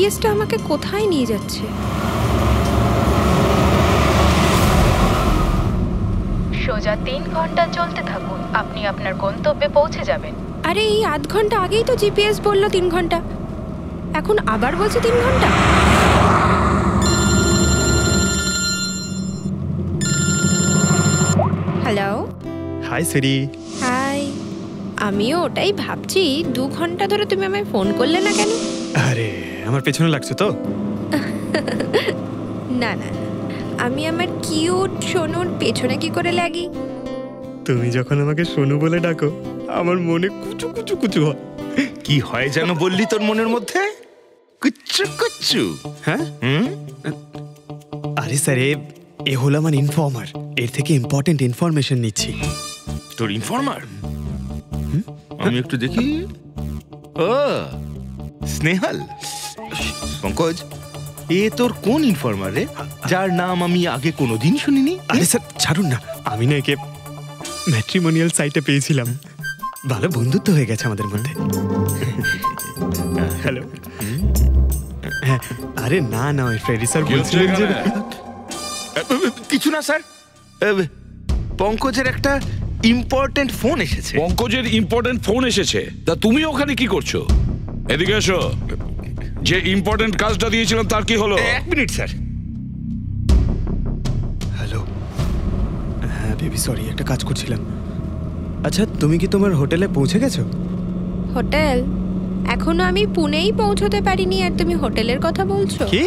জিপিএসটা আমাকে কোথায় নিয়ে যাচ্ছে? সোজা 3 ঘন্টা চলতে থাকুন, আপনি আপনার গন্তব্যে পৌঁছে যাবেন। আরে এই আধ ঘন্টা আগেই তো জিপিএস বললো 3 ঘন্টা, এখন আবার বলছে 3 ঘন্টা। হ্যালো। হাই সিরি। হাই। আমিও ওটাই ভাবছি, 2 ঘন্টা ধরে তুমি আমায় ফোন করলে না কেন? আরে আমার পেছনে লাগছো তো? না না, আমি আমার কিউট সোনুর পেছনে কি করে লাগি? তুমি যখন আমাকে সোনু বলে ডাকো আমার মনে কুচু কুচু কুচু হয়। কি হয় যেন বললি তোর মনের মধ্যে? কুচু কুচু। হ্যাঁ? আরে স্যার, এ হলো আমার ইনফর্মার, এর থেকে ইম্পর্টেন্ট ইনফরমেশন নিচ্ছি। তোর ইনফর্মার? আমি একটু দেখি। ও স্নেহাল। পঙ্কজ, এ তোর কোন ইনফর্মার রে, যার নাম আমি আগে কোনোদিন শুনিনি? আরে স্যার ছাড়ুন না, আমি না একে ম্যাট্রিমোনিয়াল সাইটে পেয়েছিলাম, ভালো বন্ধুত্ব হয়ে গেছে আমাদের মধ্যে। হ্যালো। হ্যাঁ, আরে না না, ওই ফ্রেডি স্যার বলছিলেন যে কিছু না স্যার, পঙ্কজের একটা ইম্পর্টেন্ট ফোন এসেছে। পঙ্কজের ইম্পর্টেন্ট ফোন এসেছে? তা তুমি ওখানে কি করছো? এদিকে এসো। যে ইম্পর্টেন্ট কাজটা দিয়েছিলাম তার কি হলো? 1 মিনিট স্যার। হ্যালো। হ্যাঁ বেবি, সরি, একটা কাজ করছিলাম। আচ্ছা, তুমি কি তোমার হোটেলে পৌঁছে গেছো? হোটেল? এখনো আমি পুনেই পৌঁছতে পারিনি আর তুমি হোটেলের কথা বলছো? কি?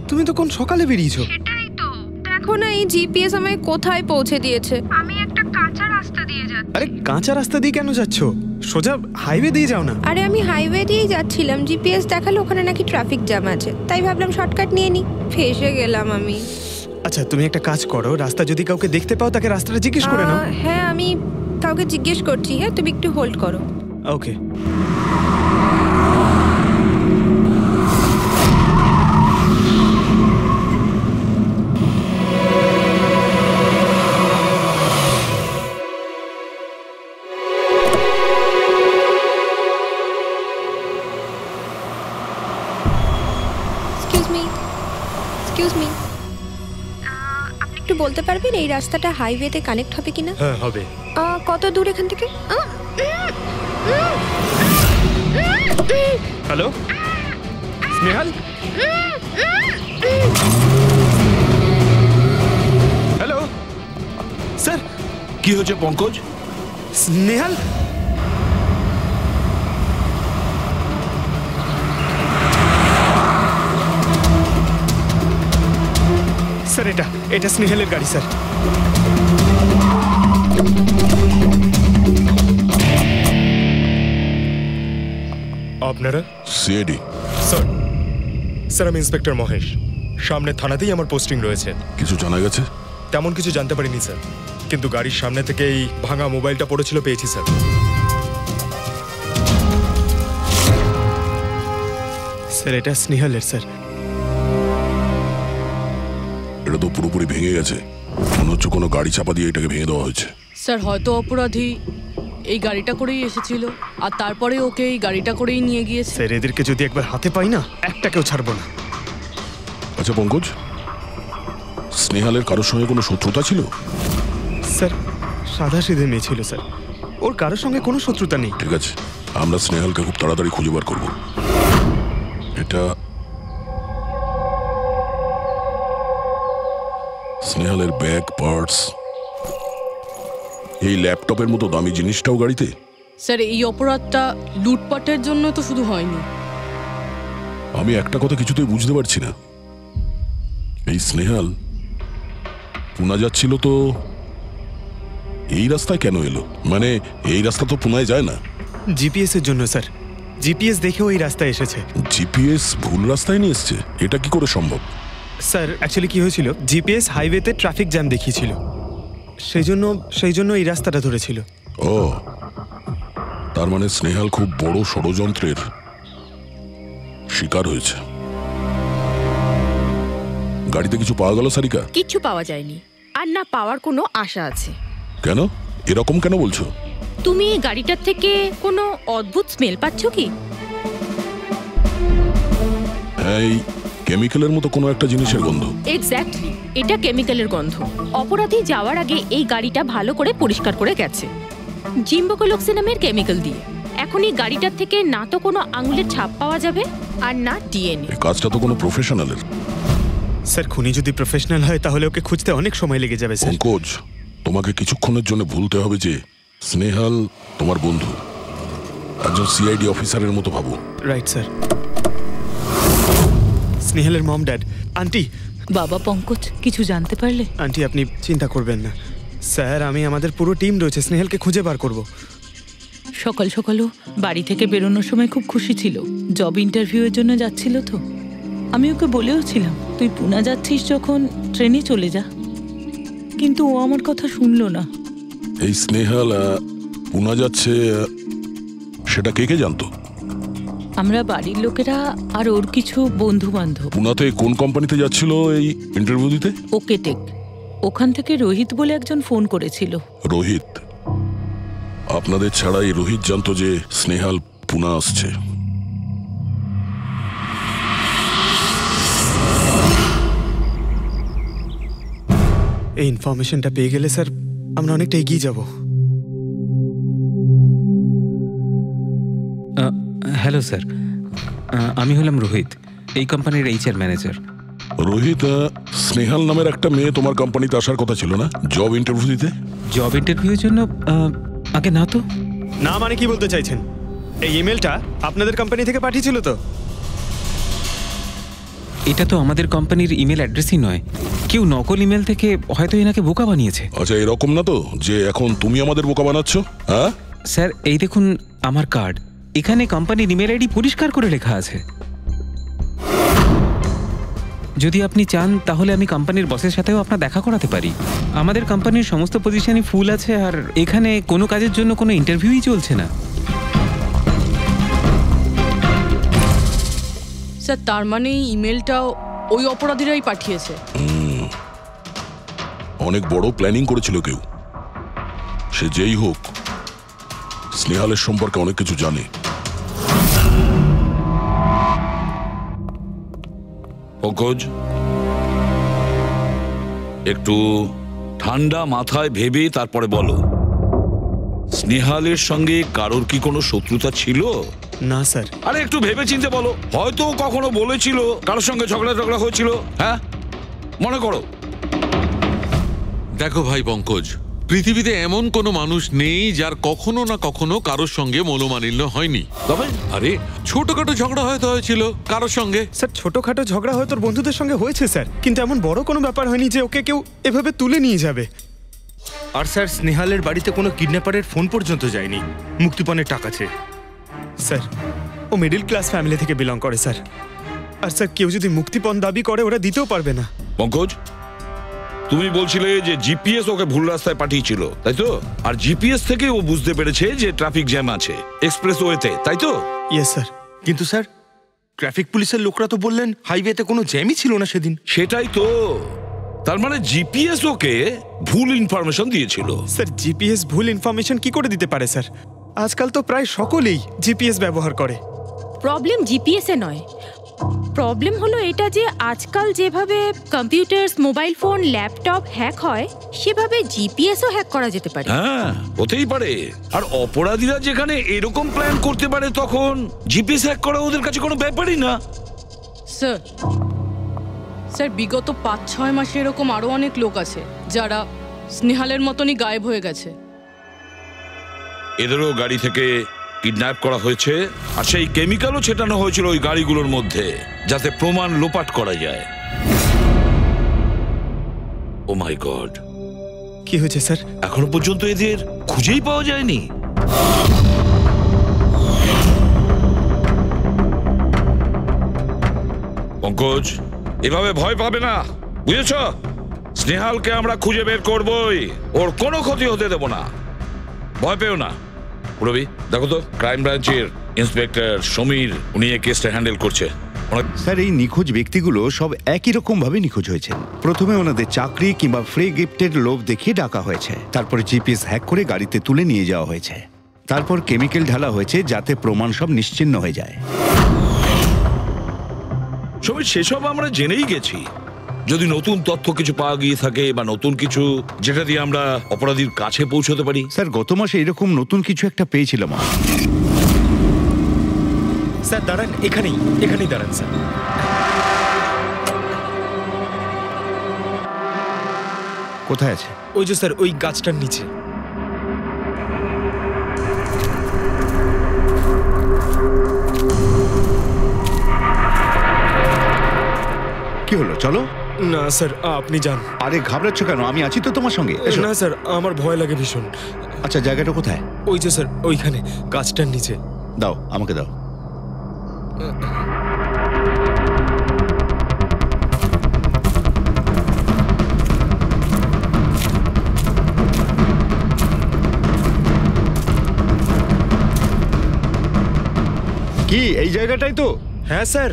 তুমি তো কোন সকালে বেরিয়েছো? সেটাই তো, দেখো না এই জিপিএস আমায় কোথায় পৌঁছে দিয়েছে। আমি একটা কাঁচা রাস্তা দিয়ে যাচ্ছি। আরে কাঁচা রাস্তা দিয়ে কেন যাচ্ছো? সোজা হাইওয়ে দিয়ে যাও না। আরে আমি হাইওয়ে দিয়েই যাচ্ছিলাম, জিপিএস দেখালো ওখানে নাকি ট্রাফিক জ্যাম আছে, তাই ভাবলাম শর্টকাট নিয়ে নি, ফেসে গেলাম আমি। আচ্ছা তুমি একটা কাজ করো, রাস্তা যদি কাউকে দেখতে পাও তাকে রাস্তাটা জিজ্ঞেস করে নাও। হ্যাঁ আমি কাউকে জিজ্ঞেস করছি, হ্যাঁ তুমি একটু হোল্ড করো। ওকে। এক্সকিউজ মি, আপনি একটু বলতে পারবেন এই রাস্তাটা হাইওয়েতে কানেক্ট হবে কিনা? হ্যাঁ হবে। কত দূর এখান থেকে? হ্যালো স্নেহাল। Hello sir. কি হয়েছে পঙ্কজ? স্নেহাল, স্যার এটা স্নেহালের গাড়ি স্যার। আপনারা? সিআইডি স্যার আমি ইন্সপেক্টর মহেশ, সামনে থানাতেই আমার পোস্টিং রয়েছে। কিছু জানা গেছে? তেমন কিছু জানতে পারিনি স্যার, কিন্তু গাড়ির সামনে থেকে এই ভাঙা মোবাইলটা পড়েছিল, পেয়েছি স্যার। স্যার এটা স্নেহালের স্যার। এটা তো পুরোপুরি ভেঙে গেছে, মনে হচ্ছে কোনো গাড়ি চাপা দিয়ে এটাকে ভেঙে দেওয়া হয়েছে। স্যার হয়তো অপরাধী এই গাড়িটা করেই এসেছিল আর তারপরে ওকে এই গাড়িটা করেই নিয়ে গিয়েছে। স্যার এদেরকে যদি একবার হাতে পাই না, একটাকেও ছাড়বো না। আচ্ছা পঙ্কজ, স্নেহালের কারোর সঙ্গে কোনো শত্রুতা ছিল? স্যার সাদা সিধে মেয়ে ছিল স্যার, ওর কারোর সঙ্গে কোনো শত্রুতা নেই। ঠিক আছে, আমরা স্নেহালকে খুব তাড়াতাড়ি খুঁজে বার করবো। এটা স্নেহালের ব্যাগ, পার্টস, এই ল্যাপটপের মতো দামি জিনিসটাও গাড়িতে? স্যার এই অপরাধটা লুটপাটের জন্য তো শুধু হয়নি। আমি একটা কথা কিছুতেই বুঝতে পারছি না, এই স্নেহাল পুনা যাচ্ছিল তো এই রাস্তায় কেন এলো? মানে এই রাস্তা তো পুনায় যায় না। জিপিএস এর জন্য স্যার, জিপিএস দেখে ওই রাস্তায় এসেছে। জিপিএস ভুল রাস্তায় নিয়ে এসছে? এটা কি করে সম্ভব? স্যার অ্যাকচুয়ালি কি হয়েছিল, জিপিএস হাইওয়েতে ট্রাফিক জ্যাম দেখিয়েছিল, সেই জন্য এই রাস্তাটা ধরেছিল। ও, তার মানে স্নেহাল খুব বড় ষড়যন্ত্রের শিকার হয়েছে। গাড়িতে কিছু পাওয়া গেল সারিকা? কিচ্ছু পাওয়া যায়নি, আর না পাওয়ার কোনো আশা আছে। কেন এরকম কেন বলছো? তুমি এই গাড়িটার থেকে কোনো অদ্ভুত স্মেল পাচ্ছ কি? এই কেমিক্যালের মতো কোনো একটা জিনিসের গন্ধ। এক্স্যাক্টলি, এটা কেমিক্যালের গন্ধ। অপরাধী যাওয়ার আগে এই গাড়িটা ভালো করে পরিষ্কার করে গেছে জিম্বোকোলক্সি নামের কেমিক্যাল দিয়ে। এখন এই গাড়িটার থেকে না তো কোনো আঙুলের ছাপ পাওয়া যাবে আর না ডিএনএ। এই কাজটা তো কোনো প্রফেশনালের। স্যার খুনি যদি প্রফেশনাল হয় তাহলে ওকে খুঁজতে অনেক সময় লেগে যাবে স্যার। পঙ্কজ, তোমাকে কিছুক্ষণের জন্য ভুলতে হবে যে স্নেহাল তোমার বন্ধু, একজন সিআইডি অফিসারের মতো ভাবো। Right sir. স্নেহালের মম ড্যাড, আন্টি। বাবা পঙ্কজ, কিছু জানতে পারলে? আন্টি আপনি চিন্তা করবেন না স্যার, আমি আমাদের পুরো টিম রয়েছে, স্নেহালকে খুঁজে বার করব। সকাল সকালও বাড়ি থেকে বেরোনোর সময় খুব খুশি ছিল, জব ইন্টারভিউয়ের জন্য যাচ্ছিল তো। আমি ওকে বলেও ছিলাম তুই পুনা যাচ্ছিস যখন ট্রেনে চলে যা, কিন্তু ও আমার কথা শুনলো না। এই স্নেহাল পুনা যাচ্ছে সেটা কে কে জানতো? আমরা বাড়ির লোকেরা আর ওর কিছু বন্ধু বান্ধব। পুনাতে কোন কোম্পানিতে যাচ্ছিল এই ইন্টারভিউ দিতে? Okay take. ওখান থেকে রোহিত বলে একজন ফোন করেছিল। রোহিত? আপনাদের ছাড়া এই রোহিত জানতো যে স্নেহাল পুনা আসছে? এই ইনফরমেশনটা পেয়ে গেলে স্যার আমরা অনেকটা এগিয়ে যাব। হ্যালো স্যার, আমি হলাম রোহিত, এই কোম্পানির এইচআর ম্যানেজার। রোহিত, স্নেহাল নামের একটা মেয়ে তোমার কোম্পানিতে আসার কথা ছিল না জব ইন্টারভিউ দিতে? জব ইন্টারভিউর জন্য? আগে না তো। না মানে কি বলতে চাইছেন? এই ইমেলটা আপনাদের কোম্পানি থেকে পাঠিয়েছিল তো? এটা তো আমাদের কোম্পানির ইমেল অ্যাড্রেসই নয়, কেউ নকল ইমেল থেকে হয়তো এনাকে বোকা বানিয়েছে। আচ্ছা, এরকম না তো যে এখন তুমি আমাদের বোকা বানাচ্ছ? হ্যাঁ স্যার, এই দেখুন আমার কার্ড, এখানে কোম্পানির ইমেল আইডি পরিষ্কার করে লেখা আছে। যদি আপনি চান তাহলে আমি কোম্পানির বসের সাথেও আপনার দেখা করাতে পারি। আমাদের কোম্পানির সমস্ত পজিশনই ফুল আছে, আর এখানে কোনো কাজের জন্য কোনো ইন্টারভিউই চলছে না। স্যার, তার মানে এই ইমেলটাও ওই অপরাধীরাই পাঠিয়েছে। অনেক বড় প্ল্যানিং করেছিল কেউ। সে যেই হোক, স্নেহালের সম্পর্কে অনেক কিছু জানে। পঙ্কজ, একটু ঠান্ডা মাথায় ভেবে তারপরে বলো, স্নেহালের সঙ্গে কারোর কি কোনো শত্রুতা ছিল? না স্যার। আরে একটু ভেবে চিন্তে বলো, হয়তো কখনো বলেছিল কারোর সঙ্গে ঝগড়া হয়েছিল। হ্যাঁ, মনে করো। দেখো ভাই পঙ্কজ, পৃথিবীতে এমন কোনো মানুষ নেই যার কখনো না কখনো কারোর সঙ্গে মনোমালিন্য হয়নি। তবে আরে ছোটখাটো ঝগড়া হয়তো হয়েছিল কারোর সঙ্গে। স্যার, ছোটখাটো ঝগড়া হয়তো বন্ধুদের সঙ্গে হয়েছে স্যার, কিন্তু এমন বড় কোনো ব্যাপার হয়নি যে ওকে কেউ এভাবে তুলে নিয়ে যাবে। আর স্যার, স্নেহালের বাড়িতে কোনো কিডন্যাপারের ফোন পর্যন্ত যায়নি। মুক্তিপণের টাকা চেয়ে। স্যার, ও মিডল ক্লাস ফ্যামিলি থেকে বিলং করে স্যার। আর স্যার, কেউ যদি মুক্তিপণ দাবি করে ওরা দিতেও পারবে না। পঙ্কজ, তুমি বলছিলে যে জিপিএস ওকে ভুল রাস্তায় পাঠিয়েছিল, তাই তো? আর জিপিএস থেকে ও বুঝতে পেরেছে যে ট্রাফিক জ্যাম আছে এক্সপ্রেসওয়েতে, তাই তো? Yes sir. কিন্তু স্যার, ট্রাফিক পুলিশের লোকরা তো বললেন হাইওয়েতে কোনো জ্যামই ছিল না সেদিন। সেটাই তো, তার মানে জিপিএস ওকে ভুল ইনফরমেশন দিয়েছিল। স্যার, জিপিএস ভুল ইনফরমেশন কি করে দিতে পারে স্যার? আজকাল তো প্রায় সকলেই জিপিএস ব্যবহার করে। প্রবলেম জিপিএসে নয়, প্রবলেম হলো এটা যে আজকাল যেভাবে computers, mobile phone, laptop hack হয়, সেভাবে জিপিএসও হ্যাক করা যেতে পারে। হ্যাঁ, হতেই পারে। আর অপরাধীরা যেখানে এরকম প্ল্যান করতে পারে, তখন জিপিএস হ্যাক করা ওদের কাছে কোনো ব্যাপারই না। স্যার, স্যার বিগত 5-6 মাসে এরকম আরো অনেক লোক আছে যারা স্নেহালের মতনই গায়েব হয়ে গেছে। এদেরও গাড়ি থেকে কিডন্যাপ করা হয়েছে, আর সেই কেমিক্যালও ছেটানো হয়েছিল ওই গাড়িগুলোর মধ্যে, যাতে প্রমাণ লোপাট করা যায়। ও মাই গড, কি হয়েছে স্যার? এখনো পর্যন্ত এদের খুঁজেই পাওয়া যায়নি। পঙ্কজ, এভাবে ভয় পাবে না, বুঝেছ? স্নেহালকে আমরা খুঁজে বের করবই, ওর কোনো ক্ষতি হতে দেব না, ভয় পেও না। রবি, দেখো তো ক্রাইম ব্রাঞ্চের ইন্সপেক্টর সমীর, উনি এই কেসটা হ্যান্ডেল করছে। স্যার, এই নিখোঁজ ব্যক্তিগুলো সব একই রকম ভাবে নিখোঁজ হয়েছে। প্রথমে ওনাদের চাকরি কিংবা ফ্রি গিফটের লোভ দেখিয়ে ডাকা হয়েছে, তারপরে জিপিএস হ্যাক করে গাড়িতে তুলে নিয়ে যাওয়া হয়েছে, তারপর কেমিক্যাল ঢালা হয়েছে যাতে প্রমাণ সব নিশ্চিহ্ন হয়ে যায়। সবই সেসব আমরা জেনেই গেছি। যদি নতুন তথ্য কিছু পাওয়া গিয়ে থাকে বা নতুন কিছু যেটা দিয়ে আমরা অপরাধীর কাছে পৌঁছতে পারি। স্যার গত মাসে এরকম নতুন কিছু একটা পেয়েছিলাম। স্যার দাঁড়ান, এখানেই দাঁড়ান স্যার। কোথায় আছে? ওই যে স্যার, ওই গাছটার নিচে। কি হলো, চলো। না স্যার, আপনি যান। আরে ঘাবড়াচ্ছ কেন? আমি আছি তো তোমার সঙ্গে। এসো। না স্যার, আমার ভয় লাগে ভীষণ। আচ্ছা, জায়গাটা কোথায়? ওই যে স্যার, ওইখানে গাছটার নিচে। দাও, আমাকে দাও। কি এই জায়গাটাই তো? হ্যাঁ স্যার।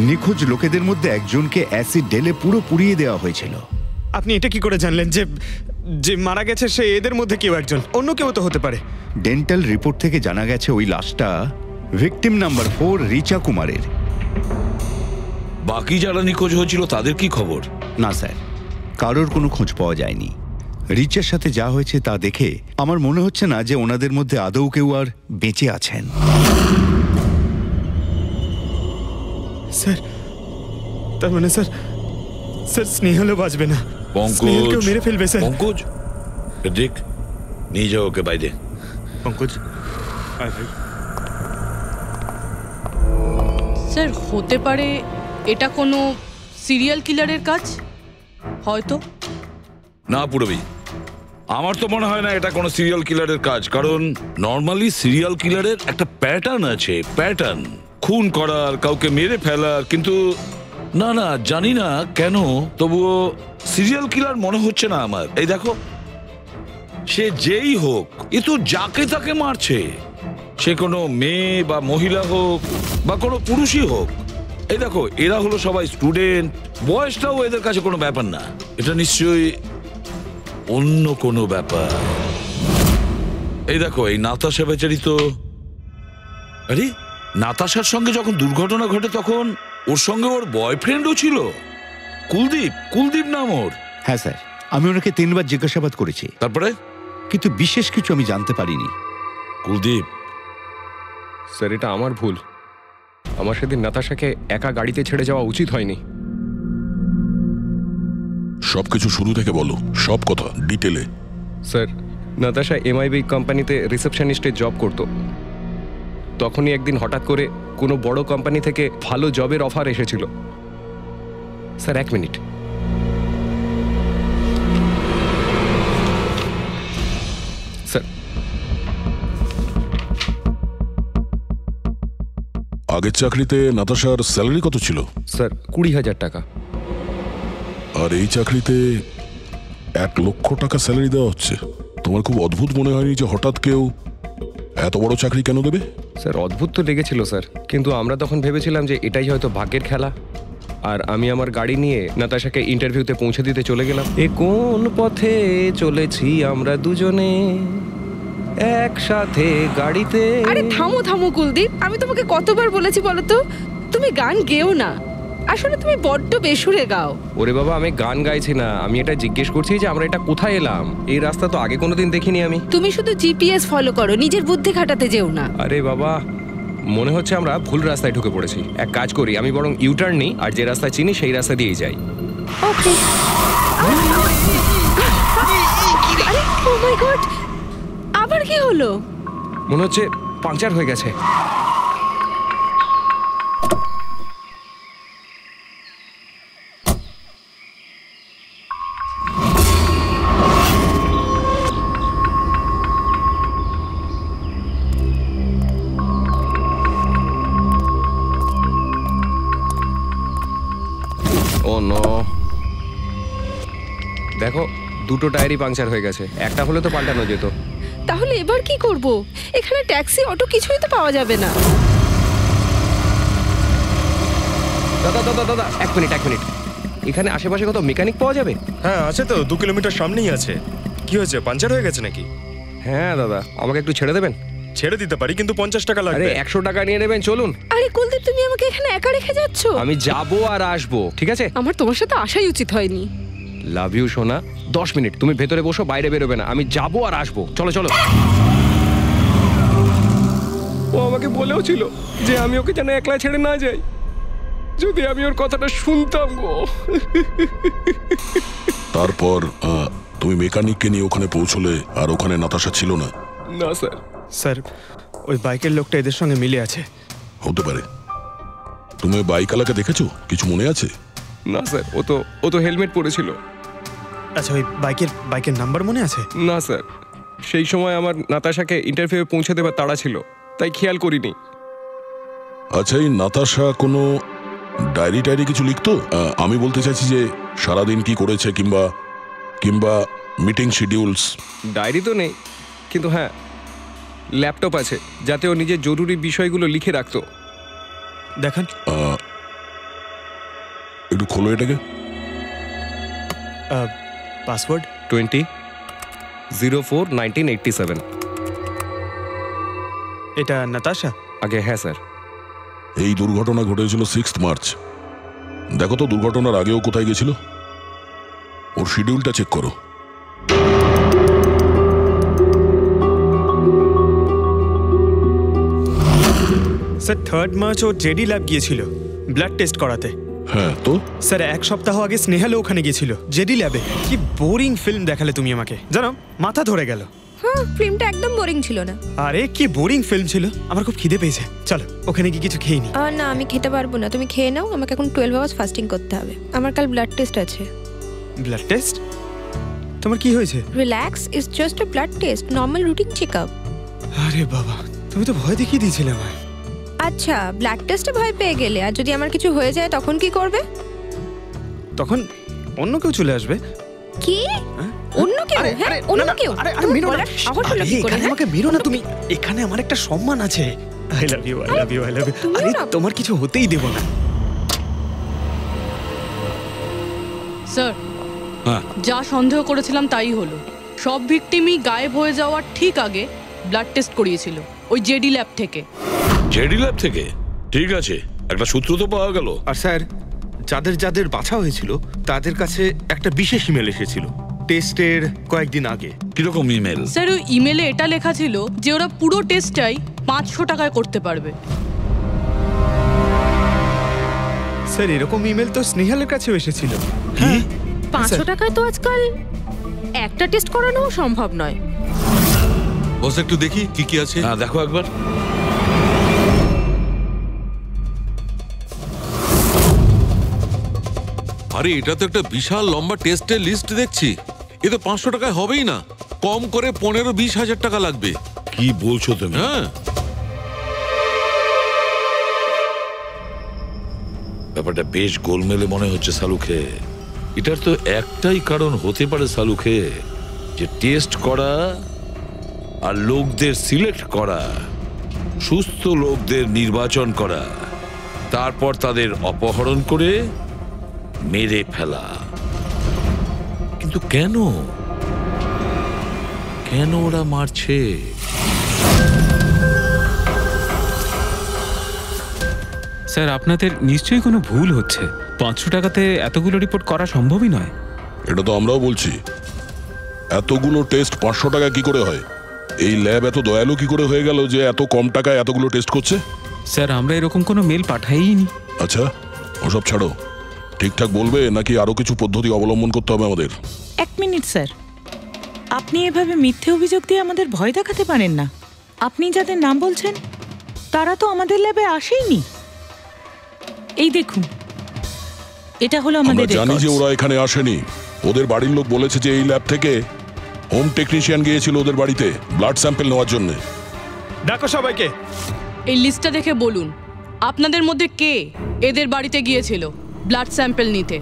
নিখোঁজ লোকেদের মধ্যে একজনকে অ্যাসিড ঢেলে পুরো পুড়িয়ে দেওয়া হয়েছিল। আপনি এটা কি করে জানলেন যে যে মারা গেছে সে এদের মধ্যে কেউ একজন? অন্য কেউ তো হতে পারে। ডেন্টাল রিপোর্ট থেকে জানা গেছে ওই লাশটা ভিকটিম নাম্বার 4 রিচা কুমারের। বাকি যারা নিখোঁজ হয়েছিল তাদের কি খবর? না স্যার, কারোর কোনো খোঁজ পাওয়া যায়নি। রিচার সাথে যা হয়েছে তা দেখে আমার মনে হচ্ছে না যে ওনাদের মধ্যে আদৌ কেউ আর বেঁচে আছেন। স্যার, তার মানে স্যার স্নেহালও বাঁচবে না। স্নেহালকেও মেরে ফেলবে স্যার। পঙ্কজ, দেখ, নিয়ে যাও ওকে বাইরে। পঙ্কজ, আয় ভাই। স্যার, হতে পারে এটা কোনো সিরিয়াল কিলারের কাজ, হয়তো। না পুরবি, আমার তো মনে হয় না এটা কোনো সিরিয়াল কিলারের কাজ। কারণ নর্মালি সিরিয়াল কিলারের একটা প্যাটার্ন আছে, প্যাটার্ন খুন করার, কাউকে মেরে ফেলার। কিন্তু না না, জানি না কেন, তবুও সিরিয়াল কিলার মনে হচ্ছে না আমার। এই দেখো, সে যেই হোক, এ তো যাকে তাকে মারছে। সে কোনো মেয়ে বা মহিলা হোক বা কোনো পুরুষই হোক। এই দেখো, এরা হলো সবাই স্টুডেন্ট, বয়সটাও এদের কাছে কোনো ব্যাপার না। এটা নিশ্চয়ই অন্য কোনো ব্যাপার। এই দেখো, এই নাতাশা বেচারি তো, আরে নাতাশার সঙ্গে যখন দুর্ঘটনা ঘটে তখন ওর সঙ্গে ওর বয়ফ্রেন্ডও ছিল, কুলদীপ নাম ওর। হ্যাঁ স্যার, আমি ওনাকে 3 বার জিজ্ঞাসাবাদ করেছি। তারপরে? কিন্তু বিশেষ কিছু আমি জানতে পারিনি। কুলদীপ স্যার, এটা আমার ভুল। আমার সেদিন নাতাশাকে একা গাড়িতে ছেড়ে যাওয়া উচিত হয়নি। সবকিছু শুরু থেকে বলো, সব কথা ডিটেলে। স্যার, নাতাশা MIB কোম্পানিতে রিসেপশনিস্টের জব করত। তখনই একদিন হঠাৎ করে কোনো বড় কোম্পানি থেকে ভালো জবের অফার এসেছিল। Sir, 1 minute. স্যার, আগের চাকরিতে নাতাশার স্যালারি কত ছিল? স্যার, 20,000 টাকা। আর এই চাকরিতে 1 লক্ষ টাকা স্যালারি দেওয়া হচ্ছে। তোমার খুব অদ্ভুত মনে হয়নি যে হঠাৎ কেউ এত বড় চাকরি কেন দেবে? স্যার, অদ্ভুত তো লেগেছিল স্যার, কিন্তু আমরা তখন ভেবেছিলাম যে এটাই হয়তো ভাগ্যের খেলা। আর আমি আমার গাড়ি নিয়ে নাতাশাকে ইন্টারভিউতে পৌঁছে দিতে চলে গেলাম। এ কোন পথে চলেছি আমরা দুজনে একসাথে গাড়িতে। আরে থামো থামো কুলদীপ, আমি তোমাকে কতবার বলেছি বলো তো, তুমি গান গেও না। আসলে তুমি বড্ড বেসুরে গাও। ওরে বাবা, আমি গান গাইছি না, আমি এটা জিজ্ঞেস করছি যে আমরা এটা কোথায় এলাম। এই রাস্তা তো আগে কোনোদিন দেখিনি আমি। তুমি শুধু জিপিএস ফলো করো, নিজের বুদ্ধি খাটাতে যেও না। আরে বাবা, মনে হচ্ছে আমরা ভুল রাস্তায় ঢুকে পড়েছি। এক কাজ করি, আমি বরং ইউটার্ন নিই, আর যে রাস্তা চিনি সেই রাস্তা দিয়েই যাই। ওকে। আরে ও মাই গড, আবার কি হলো? মনে হচ্ছে পাংচার হয়ে গেছে। নো, দেখো দুটো টায়ারই পাংচার হয়ে গেছে, একটা হলে তো পাল্টানো যেত। তাহলে এবার কি করব? এখানে ট্যাক্সি অটো কিছুই তো পাওয়া যাবে না। দাদা দাদা দাদা, এক মিনিট। এখানে আশেপাশে কত মেকানিক পাওয়া যাবে? হ্যাঁ আছে তো, 2 কিলোমিটার সামনেই আছে। কি হয়েছে, পাঞ্চার হয়ে গেছে নাকি? হ্যাঁ দাদা, আমাকে একটু ছেড়ে দেবেন? ছেড়ে দিতে পারি, কিন্তু 50 টাকা লাগবে। আরে 100 টাকা নিয়ে নেবেন, চলুন। আরে কুলদীপ, তুমি আমাকে এখানে একা রেখে যাচ্ছ? আমি যাবো আর আসবো, ঠিক আছে? আমার তোমার সাথে আসাই উচিত হয়নি। লাভ ইউ সোনা। 10 মিনিট তুমি ভেতরে বসো, বাইরে বেরোবে না। আমি যাবো আর আসবো, চলো চলো। ও আমাকে বলেও ছিল যে আমি ওকে যেন একলা ছেড়ে না যাই। যদি আমি ওর কথাটা শুনতাম গো। তারপর তুমি মেকানিককে নিয়ে ওখানে পৌঁছলে, আর ওখানে নাতাশা ছিল না? না স্যার। স্যার, ওই বাইকের লোকটা এদের সঙ্গে মিলে আছে। হতে পারে। তুমি বাইকওয়ালাকে দেখেছো? কিছু মনে আছে? না স্যার, ও তো হেলমেট পরেছিল। আচ্ছা, ওই বাইকের নাম্বার মনে আছে? না স্যার, সেই সময় আমার নাতাশাকে ইন্টারভিউয়ে পৌঁছে দেবার তাড়া ছিল, তাই খেয়াল করিনি। আচ্ছা, এই নাতাশা কোনো ডায়েরি কিছু লিখতো? আমি বলতে চাইছি যে সারাদিন কি করেছে, কিংবা মিটিং শিডিউলস। ডায়েরি তো নেই, কিন্তু হ্যাঁ ল্যাপটপ আছে, যাতে ও নিজের জরুরি বিষয়গুলো লিখে রাখতো। দেখান। একটু খোলো এটাকে। পাসওয়ার্ড 20/04/1987। এটা নাতাশা? আগে হ্যাঁ স্যার। এই দুর্ঘটনা ঘটেছিল 6 মার্চ। দেখো তো দুর্ঘটনার আগেও কোথায় গেছিল। ওর শিডিউলটা চেক করো। স্যার 3 মার্চ ও জেডি ল্যাব গিয়েছিল ব্লাড টেস্ট করাতে। হ্যাঁ তো স্যার 1 সপ্তাহ আগে স্নেহালও ওখানে গিয়েছিল জেডি ল্যাবে। কি বোরিং ফিল্ম দেখালে তুমি আমাকে, জানো মাথা ধরে গেল। হ্যাঁ, ফিল্মটা একদম বোরিং ছিল না। আরে কি বোরিং ফিল্ম ছিল। আমার খুব খিদে পেয়েছে, চলো ওখানে গিয়ে কিছু খেয়ে নি। না, আমি খেতে পারবো না, তুমি খেয়ে নাও। আমাকে এখন 12 আওয়ার্স ফাস্টিং করতে হবে, আমার কাল ব্লাড টেস্ট আছে। Blood test? তোমার কি হয়েছে? Relax, it's just a blood test, normal routine checkup. আরে বাবা, তুমি তো ভয় দেখিয়ে দিয়েছিলে আমায়। আচ্ছা, ব্লাড টেস্টে ভয় পেয়ে গেলে, আর যদি আমার কিছু হয়ে যায় তখন কি করবে? তখন অন্য কেউ চলে আসবে। কি? অন্য কেউ? হ্যাঁ, অন্য কেউ? আরে মেরো না, সাহস হলো কি করে? আমাকে মেরো না তুমি। এখানে আমার একটা সম্মান আছে। I love you, I love you, I love you. আরে তোমার কিছু হতেই দেব না। স্যার, যা সন্দেহ করেছিলাম তাই হলো। সব ভিকটিমই গায়েব হয়ে যাওয়ার ঠিক আগে ব্লাড টেস্ট করিয়েছিল ওই জেডি ল্যাব থেকে। জেডি ল্যাব থেকে? ঠিক আছে, একটা সূত্র তো পাওয়া গেল। আর স্যার, যাদের বাছা হয়েছিল তাদের কাছে একটা বিশেষ ইমেল এসেছিল টেস্টের কয়েকদিন আগে। কিরকম ইমেল? স্যার, ওই ইমেলে এটা লেখা ছিল যে ওরা পুরো টেস্টটাই 500 টাকায় করতে পারবে। স্যার, এরকম ইমেল তো স্নেহালের কাছেও এসেছিল। কি? 500 টাকায় তো আজকাল একটা টেস্ট করানো সম্ভব নয়। বস, একটু দেখি কি আছে। হ্যাঁ, দেখো একবার। আরে এটা তো একটা বিশাল লম্বা টেস্টের লিস্ট দেখছি। এ তো 500 টাকায় হবেই না, কম করে 15-20 হাজার টাকা লাগবে। কি বলছো তুমি? হ্যাঁ, ব্যাপারটা বেশ গোলমেলে মনে হচ্ছে সালুখে। এটার তো একটাই কারণ হতে পারে সালুখে, যে টেস্ট করা আর লোকদের সিলেক্ট করা, সুস্থ লোকদের নির্বাচন করা, তারপর তাদের অপহরণ করে মেরে ফেলা। কিন্তু কেন ওরা মারছে? স্যার, আপনাদের নিশ্চয়ই কোনো ভুল হচ্ছে। 500 টাকাতে এতগুলো রিপোর্ট করা সম্ভবই নয়। এটা তো আমরাও বলছি। এতগুলো টেস্ট 500 টাকা কি করে হয়? এই ল্যাব এত দয়ালু কি করে হয়ে গেল যে এত কম টাকায় এতগুলো টেস্ট করছে? স্যার, আমরা এরকম কোনো মেল পাঠাইনি। আচ্ছা, ওসব ছাড়ো। ঠিকঠাক বলবে নাকি আরো কিছু পদ্ধতি অবলম্বন করতে হবে আমাদের? 1 মিনিট স্যার, আপনি এভাবে মিথ্যে অভিযোগ দিয়ে আমাদের ভয় দেখাতে পারেন না। আপনি যাদের নাম বলছেন তারা তো আমাদের ল্যাবে আসেইনি। এই দেখুন, এটা হলো আমাদের রেকর্ড। জানি যে ওরা এখানে আসেনি। ওদের বাড়ির লোক বলেছে যে এই ল্যাব থেকে হোম টেকনিশিয়ান গিয়েছিল ওদের বাড়িতে ব্লাড স্যাম্পল নেওয়ার জন্য। ডাকো সবাইকে। এই লিস্টটা দেখে বলুন আপনাদের মধ্যে কে এদের বাড়িতে গিয়েছিল ব্লাড স্যাম্পল নিতে।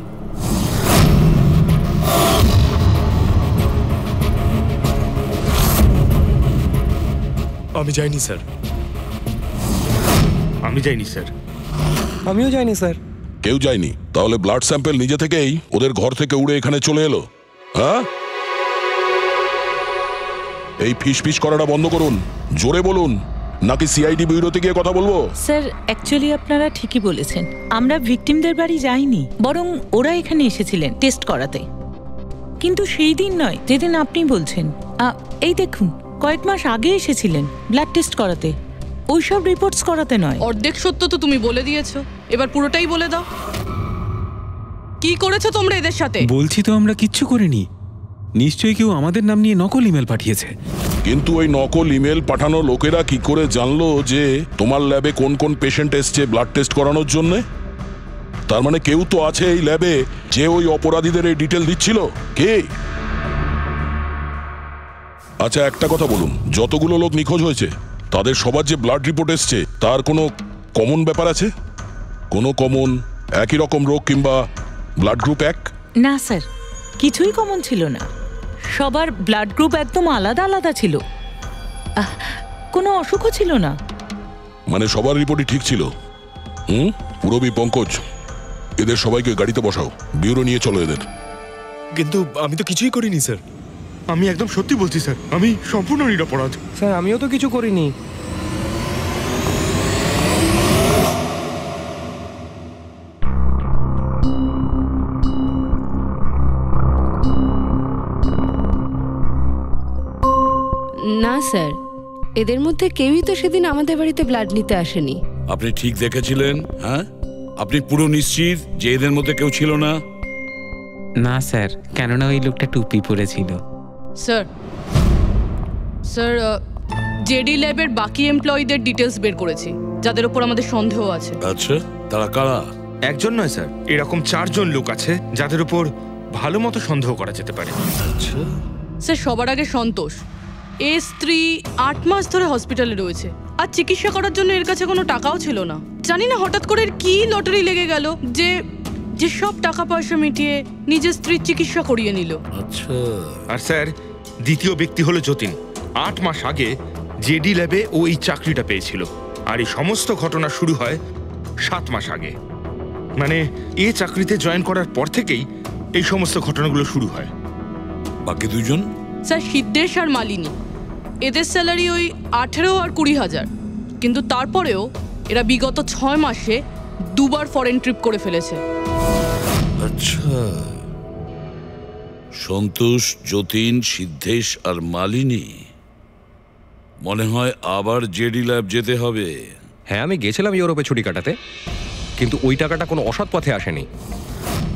আমি যাইনি স্যার। আমি যাইনি স্যার। আমিও যাইনি স্যার। কেউ যায়নি? তাহলে ব্লাড স্যাম্পেল নিজে থেকেই ওদের ঘর থেকে উড়ে এখানে চলে এলো? হ্যাঁ, এই ফিস করাটা বন্ধ করুন, জোরে বলুন, নাকি সিআইডি ব্যুরোতে গিয়ে কথা বলবো? স্যার অ্যাকচুয়ালি আপনারা ঠিকই বলেছেন, আমরা ভিকটিমদের বাড়ি যাইনি, বরং ওরা এখানে এসেছিলেন টেস্ট করাতে। কিন্তু সেই দিন নয় যেদিন আপনি বলছেন। এই দেখুন, কয়েক মাস আগে এসেছিলেন ব্লাড টেস্ট করাতে, ওইসব রিপোর্টস করাতে নয়। অর্ধেক সত্য তো তুমি বলে দিয়েছো, এবার পুরোটাই বলে দাও। কি করেছো তোমরা এদের সাথে? বলছি তো আমরা কিচ্ছু করিনি। নিশ্চয়ই কেউ আমাদের নাম নিয়ে নকল ইমেল পাঠিয়েছে। কিন্তু ওই নকল ইমেল পাঠানো লোকেরা কি করে জানলো যে তোমার ল্যাবে কোন কোন পেশেন্ট এসছে ব্লাড টেস্ট করানোর জন্য? তার মানে কেউ তো আছে এই ল্যাবে যে ওই অপরাধীদের এই ডিটেল দিচ্ছিল। কে? আচ্ছা একটা কথা বলুন, যতগুলো লোক নিখোঁজ হয়েছে তাদের সবার যে ব্লাড রিপোর্ট এসছে তার কোনো কমন ব্যাপার আছে? কোনো কমন একই রকম রোগ কিংবা ব্লাড গ্রুপ এক? না স্যার, কিছুই কমন ছিল না। সবার ব্লাড গ্রুপ একদম আলাদা আলাদা ছিল, কোনো অসুখও ছিল না। মানে সবার রিপোর্টই ঠিক ছিল? পুরবী, পঙ্কজ, এদের সবাইকে গাড়িতে বসাও, ব্যুরো নিয়ে চলো এদের। কিন্তু আমি তো কিছুই করিনি স্যার। আমি একদম সত্যি বলছি স্যার, আমি সম্পূর্ণ নিরপরাধ। স্যার আমিও তো কিছু করিনি। না স্যার, এদের মধ্যে কেউই তো সেদিন আমাদের বাড়িতে ব্লাড নিতে আসেনি। আপনি ঠিক দেখেছিলেন? হ্যাঁ, আপনি পুরো নিশ্চিত যে এদের মধ্যে কেউ ছিল না? না স্যার, কেননা ওই লোকটা টুপি পরেছিল। স্যার স্যার জেডি ল্যাবের বাকি এমপ্লয়ীদের ডিটেলস বের করেছি, যাদের উপর আমাদের সন্দেহ আছে। আচ্ছা, তারা কারা? একজন নয় স্যার, এরকম 4 জন লোক আছে যাদের উপর ভালো মতো সন্দেহ করা যেতে পারে। আচ্ছা স্যার, সবার আগে সন্তোষ। এর স্ত্রী 8 মাস ধরে হসপিটালে রয়েছে, আর চিকিৎসা করার জন্য এর কাছে কোনো টাকাও ছিল না। জানি না হঠাৎ করে কি লটারি লেগে গেল যে যে সব টাকা পয়সা মিটিয়ে নিজের স্ত্রীর চিকিৎসা করিয়ে নিল। আচ্ছা। আর স্যার, দ্বিতীয় ব্যক্তি হলো যতীন। 8 মাস আগে জেডি ল্যাবে ও এই চাকরিটা পেয়েছিল, আর এই সমস্ত ঘটনা শুরু হয় 7 মাস আগে। মানে এই চাকরিতে জয়েন করার পর থেকেই এই সমস্ত ঘটনাগুলো শুরু হয়। বাকি 2 জন? স্যার, সিদ্ধেশ আর মালিনী। এদের স্যালারি ওই 18 আর 20,000, কিন্তু তারপরেও এরা বিগত 6 মাসে 2 বার ফরেন ট্রিপ করে ফেলেছে। আচ্ছা, সন্তোষ, যতীন, সিদ্ধেশ আর মালিনী। মনে হয় আবার জেডি ল্যাব যেতে হবে। হ্যাঁ, আমি গেছিলাম ইউরোপে ছুটি কাটাতে, কিন্তু ওই টাকাটা কোনো অসৎ পথে আসেনি।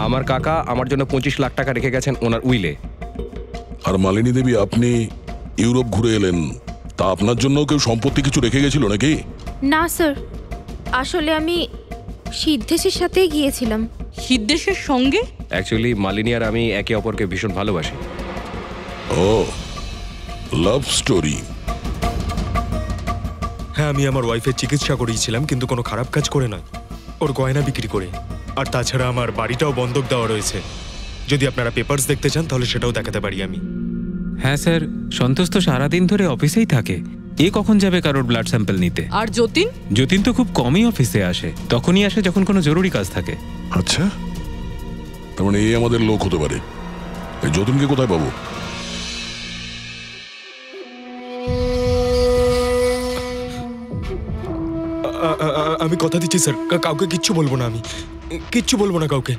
আমার কাকা আমার জন্য 25 লাখ টাকা রেখে গেছেন ওনার উইলে। আর মালিনী দেবী, আপনি ইউরোপ ঘুরে এলেন, তা আপনার জন্য কেউ সম্পত্তি কিছু রেখে গেছিল নাকি? না স্যার, আসলে আমি সিদ্ধেশের সাথেই গিয়েছিলাম। সিদ্ধেশের সঙ্গে? অ্যাকচুয়ালি মালিনী আর আমি একে অপরকে ভীষণ ভালোবাসি। ও, লাভ স্টোরি। হ্যাঁ, আমি আমার ওয়াইফের চিকিৎসা করিয়েছিলাম, কিন্তু কোনো খারাপ কাজ করে নয়, ওর গয়না বিক্রি করে। আর তাছাড়া আমার বাড়িটাও বন্ধক দেওয়া রয়েছে। যদি আপনারা পেপারস দেখতে চান তাহলে সেটাও দেখাতে পারি আমি। হ্যাঁ স্যার, সন্তোষ তো সারাদিন ধরে অফিসেই থাকে, এ কখন যাবে কারোর ব্লাড স্যাম্পল নিতে? আর যতীন? যতীন তো খুব কমই অফিসে আসে, তখনই আসে যখন কোনো জরুরি কাজ থাকে। আচ্ছা, তার মানে এই আমাদের লোক হতে পারে। এই যতীনকে কোথায় পাবো? আমি কথা দিচ্ছি স্যার, কাউকে কিচ্ছু বলবো না, আমি কিচ্ছু বলবো না কাউকে।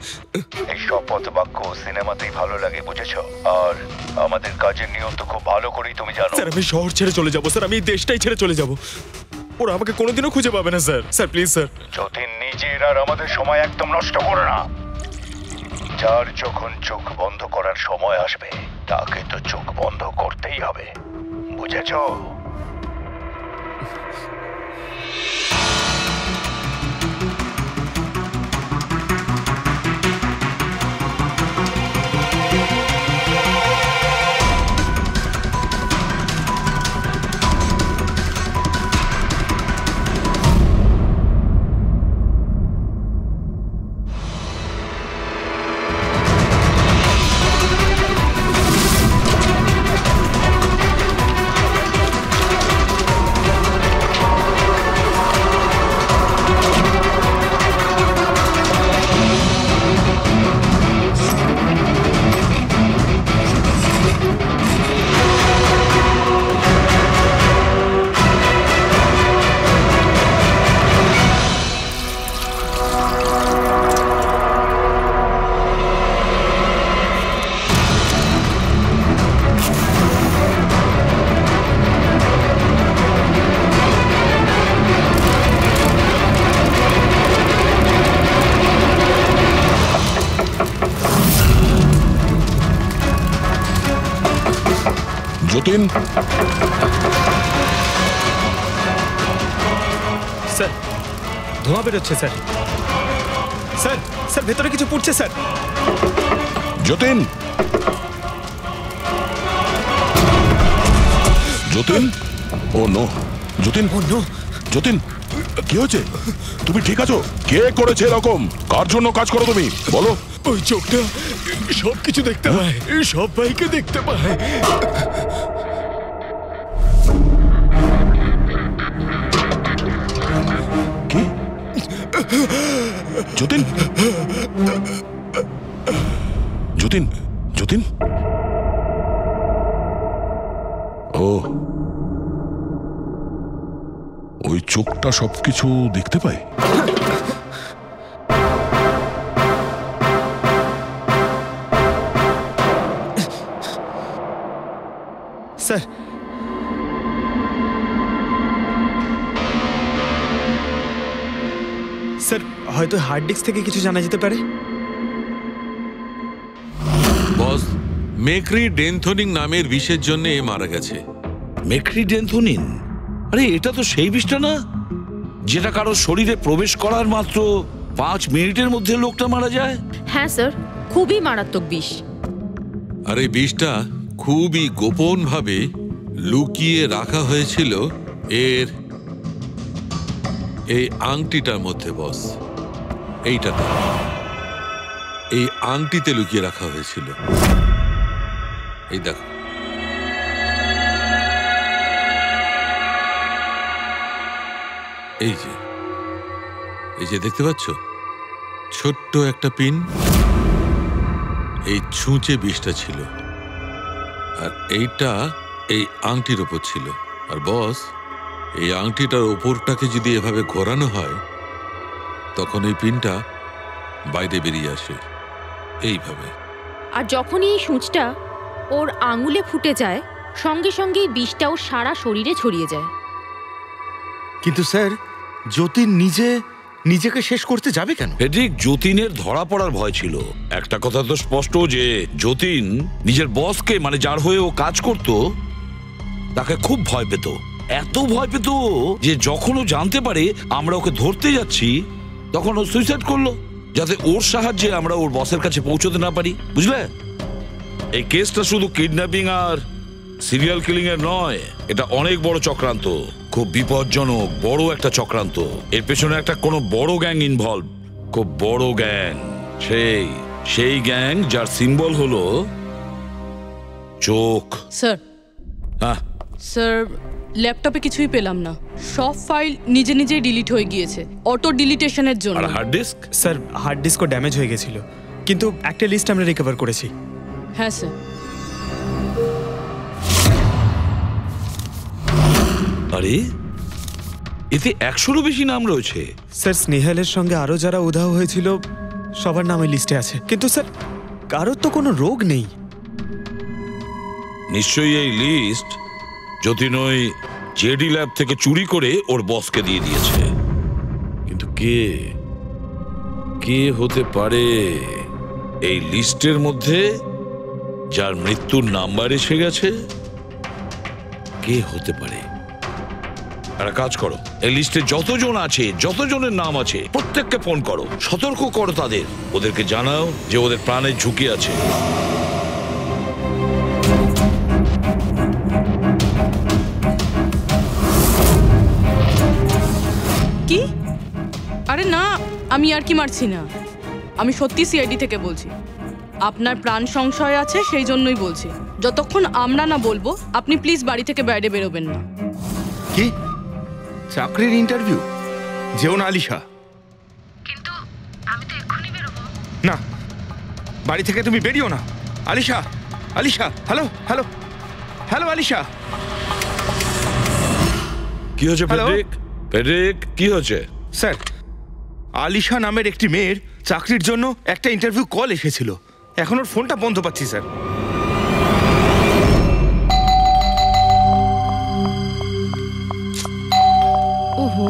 এই শপথ বাক্য সিনেমাতেই ভালো লাগে, বুঝেছো? আর আমাদের কাজের নিয়ম তো খুব ভালো করেই তুমি জানো। স্যার, আমি শহর ছেড়ে চলে যাবো স্যার, আমি এই দেশটাই ছেড়ে চলে যাবো। ওরা আমাকে কোনোদিনও খুঁজে পাবে না sir. Sir please sir. Jatin, নিজের আর আমাদের সময় একদম নষ্ট করো না। যার যখন চোখ বন্ধ করার সময় আসবে তাকে তো চোখ বন্ধ করতেই হবে, বুঝেছো? যতীন, স্যার ধোঁয়া বেরোচ্ছে স্যার। স্যার স্যার ভেতরে কিছু পুড়ছে স্যার। যতীন, যতীন, ও নো, যতীন, ও নো, যতীন, কি হয়েছে? তুমি ঠিক আছো? কে করেছে এরকম? কার জন্য কাজ করো তুমি, বলো? ওই চোখটা সব কিছু দেখতে পায়, সব ভাইকে দেখতে পায়। কি? যতীন, যতীন, যতীন, ও ওই চোখটা সবকিছু দেখতে পায়। স্যার স্যার হয়তো হার্ড ডিস্ক থেকে কিছু জানা যেতে পারে। বস, মেক্রি ডেনথোনিং নামের বিষের জন্য এ মারা গেছে। মেক্রি ডেনথোনিন? আরে এটা তো সেই বিষটা না যেটা কারো শরীরে প্রবেশ করার মাত্র 5 মিনিটের মধ্যে লোকটা মারা যায়? হ্যাঁ স্যার, খুবই মারাত্মক বিষ। আর এই বিষটা খুবই গোপন ভাবে লুকিয়ে রাখা হয়েছিল এর এই আংটিটার মধ্যে। বস, এইটাতে, এই আংটিতে লুকিয়ে রাখা হয়েছিল। এই দেখো, এই যে দেখতে পাচ্ছ ছোট্ট একটা পিন, এই ছুঁচে বিষটা ছিল, আর এইটা এই আংটির ওপর ছিল। আর বস, এই আংটিটার ওপরটাকে যদি এভাবে ঘোরানো হয় তখন এই পিনটা বাইরে বেরিয়ে আসে এইভাবে। আর যখনই এই সূঁচটা ওর আঙুলে ফুটে যায় সঙ্গে সঙ্গেই বিষটাও সারা শরীরে ছড়িয়ে যায়। কিন্তু স্যার, যতীন নিজেকে শেষ করতে যাবে কেন? ফেডরিক, যতীনের ধরা পড়ার ভয় ছিল। একটা কথা তো স্পষ্ট যে যতীন নিজের বসকে, মানে যার হয়ে ও কাজ করত, তাকে খুব ভয় পেত। এত ভয় পেত যে যখন ও জানতে পারে আমরা ওকে ধরতে যাচ্ছি তখন ও সুইসাইড করলো, যাতে ওর সাহায্যে আমরা ওর বসের কাছে পৌঁছতে না পারি। বুঝলে, এই কেসটা শুধু কিডন্যাপিং আর সিরিয়াল কিলিং এর নয়, এটা অনেক বড় চক্রান্ত, খুব বিপজ্জনক বড় একটা চক্রান্ত। এর পেছনে একটা কোনো বড় গ্যাং ইনভলভ, খুব বড় গ্যাং। সেই গ্যাং যার সিম্বল হলো চোখ। স্যার, হ্যাঁ স্যার, ল্যাপটপে কিছুই পেলাম না। সব ফাইল নিজে নিজেই ডিলিট হয়ে গিয়েছে অটো ডিলিটেশনের জন্য। আর হার্ড ডিস্ক? স্যার হার্ড ডিস্কও ড্যামেজ হয়ে গেছিল, কিন্তু একটা লিস্ট আমরা রিকভার করেছি। হ্যাঁ স্যার। আরে এতে 100-রও বেশি নাম রয়েছে। স্যার স্নেহালের সঙ্গে আরো যারা উধাও হয়েছিল সবার নাম এই লিস্টে আছে, কিন্তু স্যার কারোর তো কোনো রোগ নেই। নিশ্চয়ই এই লিস্ট যতীন ওই জেডি ল্যাব থেকে চুরি করে ওর বসকে দিয়ে দিয়েছে। কিন্তু কে হতে পারে এই লিস্টের মধ্যে যার মৃত্যুর নাম্বার এসে গেছে? কে হতে পারে? একটা কাজ করো, এই লিস্টে যতজন আছে, যতজনের নাম আছে, প্রত্যেককে ফোন করো, সতর্ক করো তাদের, ওদেরকে জানাও যে ওদের প্রাণের ঝুঁকি আছে। কি? আরে না, আমি আর কি মারছি না। আমি সত্যি সিআইডি থেকে বলছি। আপনার প্রাণ সংশয় আছে, সেই জন্যই বলছি। যতক্ষণ আমরা না বলবো আপনি প্লিজ বাড়ি থেকে বাইরে বেরোবেন না। কি চাকরির ইন্টারভিউ? যেও না আলিশা। কিন্তু আমি তো এক্ষুনি বেরোবো। না, বাড়ি থেকে তুমি বেরিও না। Alisha, Alisha, hello hello hello Alisha. কি হয়েছে ফেডরিক? ফেডরিক, কি হয়েছে? স্যার, আলিশা নামের একটি মেয়ের চাকরির জন্য একটা ইন্টারভিউ কল এসেছিল। এখন ওর ফোনটা বন্ধ পাচ্ছি স্যার। ওহো,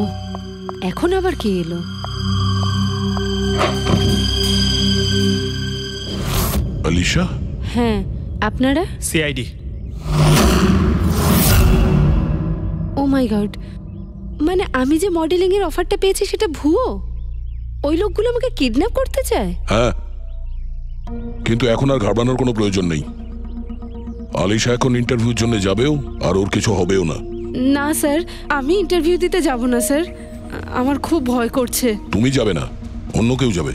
এখন আবার কি এলো? আলিশা? হ্যাঁ, আপনারা? সিআইডি। মাই গড, মানে আমি যে মডেলিং এর অফারটা পেয়েছি সেটা ভুয়ো? ওই লোকগুলো আমাকে কিডন্যাপ করতে চায়? হ্যাঁ, কিন্তু এখন আর ঘাবড়ানোর কোনো প্রয়োজন নেই। আলিশা এখন ইন্টারভিউর জন্য যাবেও, আর ওর কিছু হবেও না। না স্যার, আমি ইন্টারভিউ দিতে যাব না স্যার, আমার খুব ভয় করছে। তুমি যাবে না, অন্য কেউ যাবে,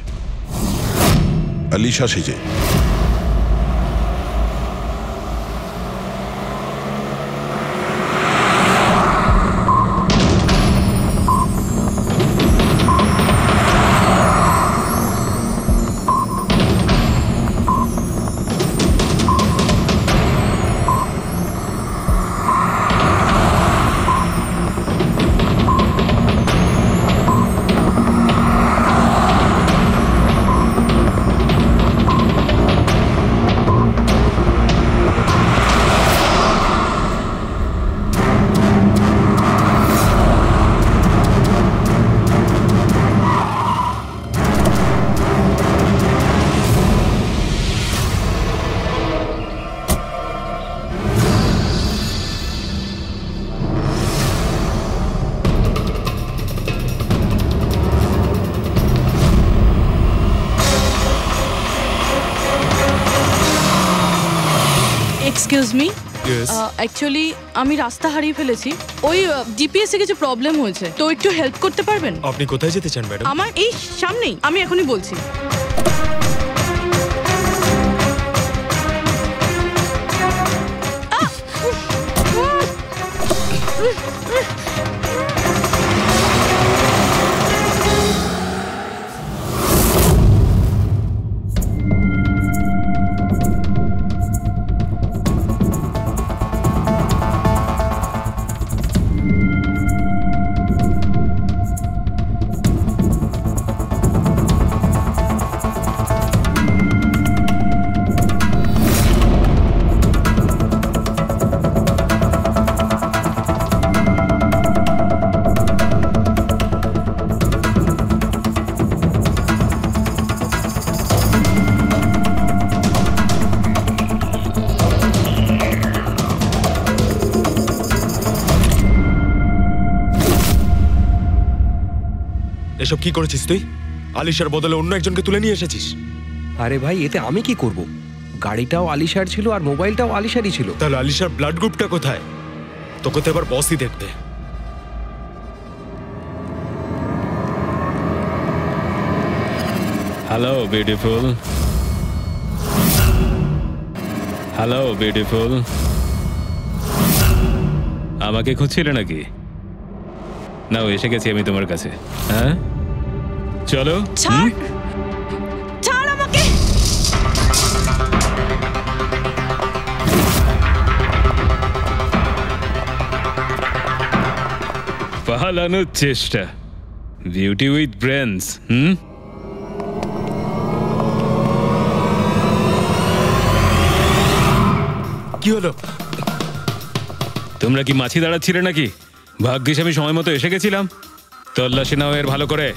আলিশা সেজে। এক্সকিউজ মি, অ্যাকচুয়ালি আমি রাস্তা হারিয়ে ফেলেছি। ওই জিপিএস এ কিছু প্রবলেম হয়েছে, তো একটু হেল্প করতে পারবেন? আপনি কোথায় যেতে চান ম্যাডাম? আমার এই সামনেই, আমি এখনই বলছি। এসব কি করেছিস তুই? আলিশার বদলে অন্য একজনকে তুলে নিয়ে এসেছিস। আরে ভাই, এতে আমি কি করব? গাড়িটাও আলিশার ছিল আর মোবাইলটাও আলিশারই ছিল। তাহলে আলিশার ব্লাড গ্রুপটা কোথায়? তোকে তো এবার বসই দেখতে। হ্যালো বিউটিফুল, হ্যালো বিউটিফুল, আমাকে খুঁজছিলে নাকি? নাও, এসে গেছি আমি তোমার কাছে। হ্যাঁ, চলো। ছাড় আমাকে। পালানোর চেষ্টা, বিউটি উইথ ব্রেনস। কি হলো? তোমরা কি মাছি দাঁড়াচ্ছিলে নাকি? ভাগ্যিস আমি সময় মতো এসে গেছিলাম। তল্লাশি নাও এর ভালো করে।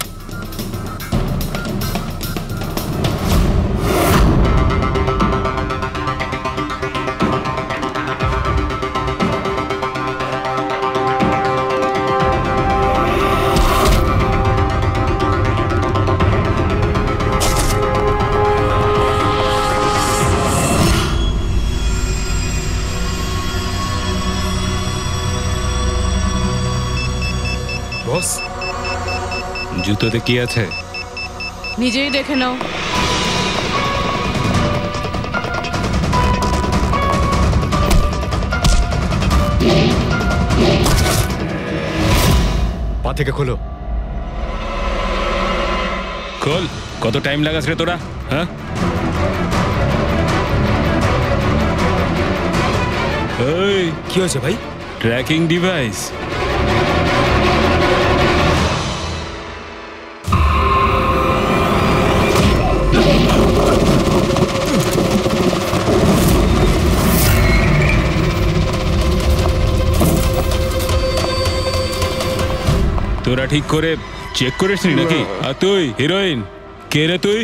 বস, জুতোতে কি আছে? নিজেই দেখে নাও। পা থেকে খোলো। খোল। কত টাইম লাগাস রে তোরা? হ্যাঁ, এই কি হয়েছে ভাই? Tracking device. তোরা ঠিক করে চেক করিসনি নাকি? আর তুই হিরোইন কে রে তুই?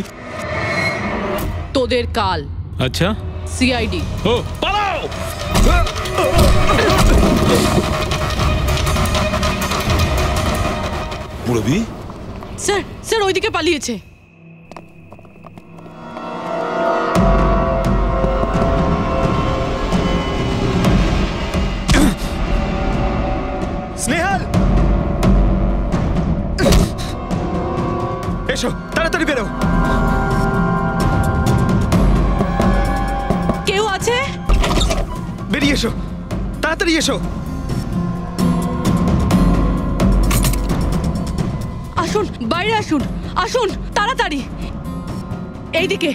তোদের কাল। আচ্ছা, সিআইডি। ও পালাও। পুরবি? স্যার স্যার ওইদিকে পালিয়েছে। স্নেহাল, এসো তাড়াতাড়ি বেরো। কেউ আছে? বেরিয়ে এসো, তাড়াতাড়ি এসো। আসুন, বাইরে আসুন, আসুন তাড়াতাড়ি। এইদিকে,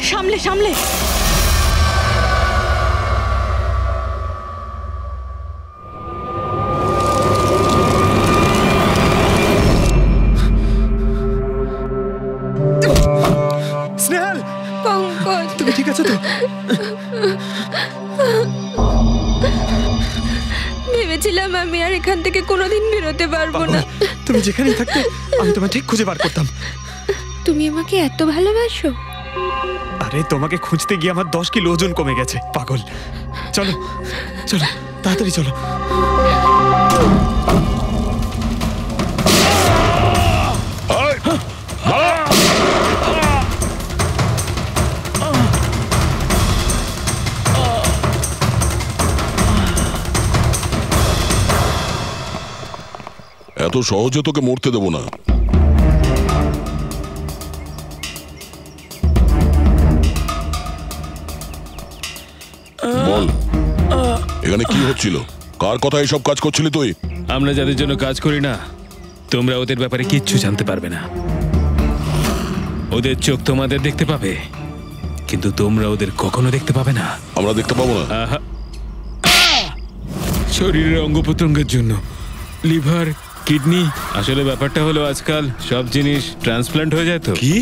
সামলে সামলে। স্নেহাল, পঙ্কজ, তুমি ঠিক আছো তো? ভেবেছিলাম আমি আর এখান থেকে কোনোদিন বেরোতে পারবো না। তুমি যেখানেই থাকতে আমি তোমায় ঠিক খুঁজে বার করতাম। তুমি আমাকে এত ভালোবাসো? আরে তোমাকে খুঁজতে গিয়ে আমার 10 কিলো ওজন কমে গেছে পাগল। চলো চলো তাড়াতাড়ি চলো। এত সহজে তোকে মরতে দেবো না। বল, এখানে কি হচ্ছিল? কার কথা এসব কাজ করছিলি তুই? আমরা যাদের জন্য কাজ করি না, তোমরা ওদের ব্যাপারে কিচ্ছু জানতে পারবে না। ওদের চোখ তোমাদের দেখতে পাবে, কিন্তু তোমরা ওদের কখনো দেখতে পাবে না। আমরা দেখতে পাবো না? শরীরের অঙ্গ প্রত্যঙ্গের জন্য, লিভার, কিডনি। আসলে ব্যাপারটা হলো আজকাল সব জিনিস ট্রান্সপ্লান্ট হয়ে যায়। তো কি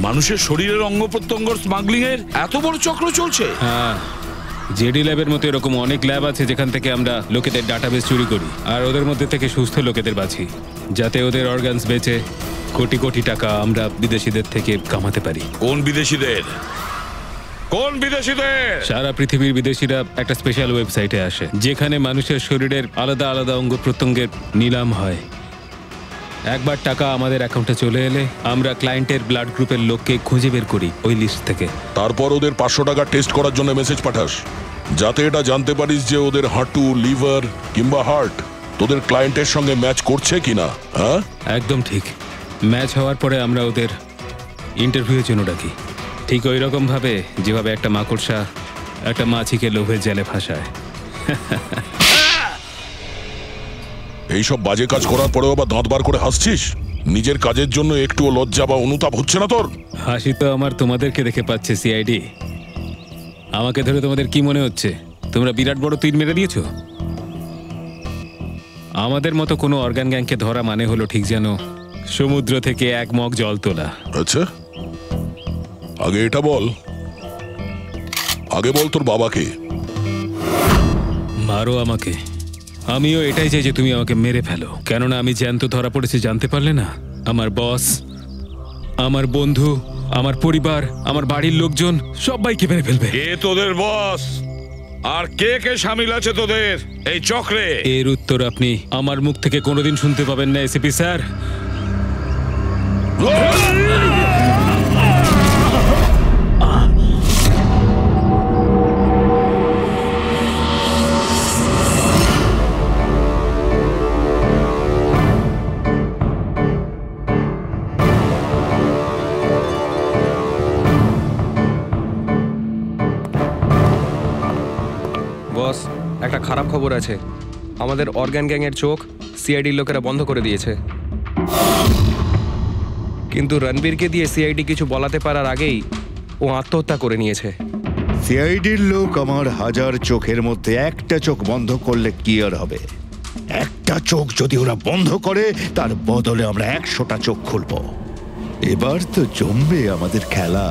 মানুষের শরীরের অঙ্গ প্রত্যঙ্গ স্মাগলিং এর এত বড় চক্র চলছে? হ্যাঁ, জেডি ল্যাবের মতো এরকম অনেক ল্যাব আছে যেখান থেকে আমরা লোকেদের ডাটাবেস চুরি করি আর ওদের মধ্যে থেকে সুস্থ লোকেদের বাছি, যাতে ওদের অর্গানস বেচে কোটি কোটি টাকা আমরা বিদেশিদের থেকে কামাতে পারি। কোন বিদেশিদের? কোন বিদেশিদের? সারা পৃথিবীর বিদেশিরা একটা স্পেশাল ওয়েবসাইটে আসে যেখানে মানুষের শরীরের আলাদা আলাদা অঙ্গ প্রত্যঙ্গের নিলাম হয়। একবার টাকা আমাদের অ্যাকাউন্টে চলে এলে আমরা ক্লায়েন্টের ব্লাড গ্রুপের লোককে খুঁজে বের করি ওই লিস্ট থেকে। তারপর ওদের 500 টাকা টেস্ট করার জন্য মেসেজ পাঠাস, যাতে এটা জানতে পারিস যে ওদের হাঁটু, লিভার কিংবা হার্ট তোদের ক্লায়েন্টের সঙ্গে ম্যাচ করছে কিনা। হ্যাঁ, একদম ঠিক। ম্যাচ হওয়ার পরে আমরা ওদের ইন্টারভিউয়ের জন্য ডাকি, ঠিক ওই রকম ভাবে যেভাবে একটা মাকড়সা একটা মাছিকে লোভে জেলে ফাঁসায়। এইসব বাজে কাজ করার পরেও আবার দাঁত বার করে হাসছিস? নিজের কাজের জন্য একটুও লজ্জা বা অনুতাপ হচ্ছে না তোর? হাসি তো আমার তোমাদেরকে দেখে পাচ্ছে সিআইডি। আমাকে ধরে তোমাদের কি মনে হচ্ছে তোমরা বিরাট বড় তীর মেরে দিয়েছো? আমাদের মতো কোনো অর্গান গ্যাংকে ধরা মানে হলো ঠিক যেন সমুদ্র থেকে এক মগ জল তোলা। আচ্ছা, আগে এটা বল, আগে বল তোর বাবাকে। মারো আমাকে, আমিও এটাই চাই যে তুমি আমাকে মেরে ফেলো, কেননা আমি জ্যান্ত ধরা পড়েছি জানতে পারলে না আমার বস, আমার বন্ধু, আমার পরিবার, আমার বাড়ির লোকজন সবাইকে মেরে ফেলবে। কে তোদের বস আর কে কে শামিল আছে তোদের এই চক্রে? এর উত্তর আপনি আমার মুখ থেকে কোনোদিন শুনতে পাবেন না এসিপি স্যার। বস, একটা খারাপ খবর আছে। আমাদের অর্গান গ্যাংয়ের চোখ সিআইডির লোকেরা বন্ধ করে দিয়েছে। কিন্তু রণবীরকে দিয়ে সিআইডি কিছু বলাতে পারার আগেই ও আত্মহত্যা করে নিয়েছে। সিআইডির লোক আমার 1000 চোখের মধ্যে একটা চোখ বন্ধ করলে কি আর হবে? একটা চোখ যদি ওরা বন্ধ করে তার বদলে আমরা 100টা চোখ খুলবো। এবার তো জমবে আমাদের খেলা।